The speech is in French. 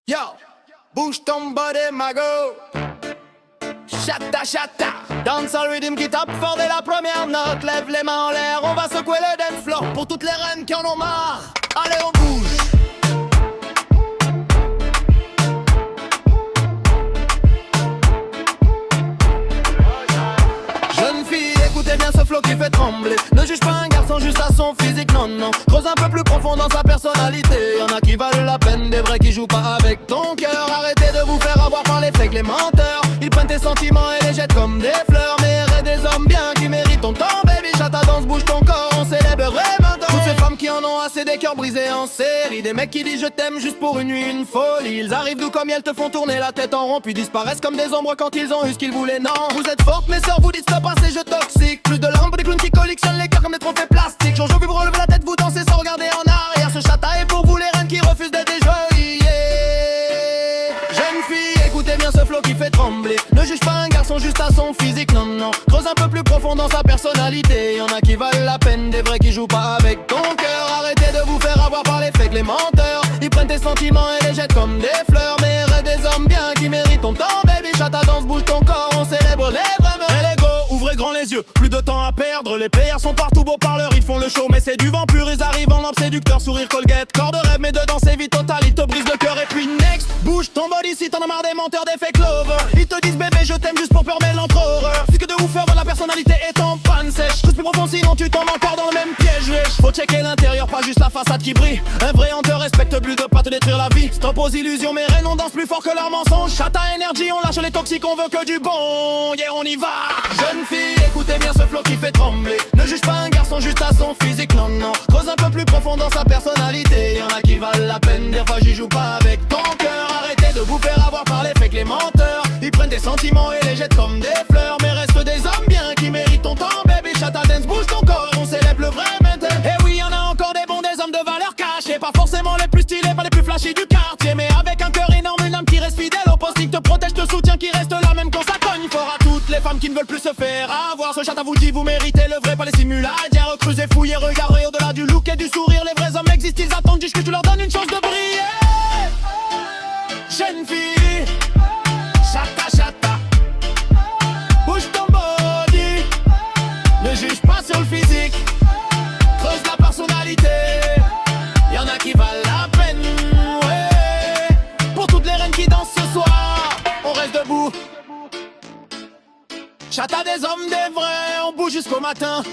Yo, bouge ton body, mago. Chata, chata. Dancehall rhythm qui tape fort dès la première note. Lève les mains en l'air, on va secouer le dance floor. Pour toutes les reines qui en ont marre, allez on bouge. Jeune fille, écoutez bien ce flow qui fait trembler. Ne juge pas un garçon juste à son physique, non, non. Creuse un peu plus profond dans sa personnalité. Y'en a qui valent la peine, des vrais qui jouent pas avec ton cœur. Arrêtez de vous faire avoir par les fakes, les menteurs. Ils prennent tes sentiments et les jettent comme des fleurs. Mais y a des hommes bien qui méritent ton temps, baby. Chata danse, bouge ton corps, on célèbre vraiment. Toutes ces femmes qui en ont assez des cœurs brisés en série. Des mecs qui disent je t'aime juste pour une nuit, une folie. Ils arrivent d'où comme elles te font tourner la tête en rond. Puis disparaissent comme des ombres quand ils ont eu ce qu'ils voulaient, non. Vous êtes fortes mes sœurs, vous dites stop à ces jeux toxiques. Plus de larmes pour des clowns qui collectionnent les cœurs comme des trophées plastiques. Jour vu vous relevez la tête, vous dansez sans regarder en arrière. Ce chata est pour vous les reines qui refusent d'être des jolis, yeah. Jeune fille, écoutez bien ce flow qui fait trembler. Ne juge pas un garçon juste à son physique, non, non. Creuse un peu plus profond dans sa personnalité. Y'en a qui valent la peine, des vrais qui jouent pas avec ton cœur. Arrêtez de vous faire avoir par les fakes, les menteurs. Ils prennent tes sentiments et les jettent comme des fleurs. Mais y a des hommes bien qui méritent ton temps, baby. Chata danse, bouge ton corps, on célèbre les vrais mecs. Et les go, ouvrez grand les yeux, plus de temps à perdre. Les payeurs sont partout, beaux parleurs, ils font le show. Mais c'est du vent pur, ils arrivent en lampe séducteur. Sourire Colgate, corps de rêve, mais dedans c'est vite total. Ils te brisent le cœur et puis next. Bouge ton body si t'en as marre des menteurs, des fake lovers. Ils te disent bébé je t'aime juste pour peur mais l'entre-horreur. C'est que de ouf, la personnalité est en panne sèche. Creuse plus profond sinon tu tombes encore dans le même piège, wesh. Faut checker l'intérieur, pas juste la façade qui brille. Un vrai on te respecte plus de pas te détruire la vie. Stop aux illusions, mes reines on danse plus fort que leurs mensonges. Chata énergie, on lâche les toxiques, on veut que du bon. Yeah on y va. Jeune fille, écoutez bien ce flow qui fait trembler. Ne juge pas un garçon juste à son physique, non non. Creuse un peu plus profond dans sa personnalité. Y'en a qui valent la peine, des fois j'y joue pas avec ton cœur. Arrêtez de vous faire avoir par les fakes, les menteurs. Ils prennent tes sentiments et les jettent comme des fleurs. Mais reste des hommes bien qui méritent ton temps, baby. Chata dance, bouge ton corps, on célèbre le vrai maintenant. Et oui, y'en a encore des bons, des hommes de valeur cachée. Pas forcément les plus stylés, pas les plus flashy du quartier. Mais avec un cœur énorme, une âme qui reste fidèle au poste, qui te protège, te soutient, qui reste là même quand ça cogne fort. À toutes les femmes qui ne veulent plus se faire avoir. Ce chata vous dit, vous méritez le vrai, pas les simulacres. Creusez, fouillez, regardez au-delà du look et du sourire. Les vrais hommes existent, ils attendent juste que tu leur donnes une chance de briller. Jeune fille, chata chata, bouge ton body. Ne juge pas sur le physique, creuse la personnalité. Y'en a qui valent la peine, ouais. Pour toutes les reines qui dansent ce soir, on reste debout. Chata des hommes, des vrais, on bouge jusqu'au matin.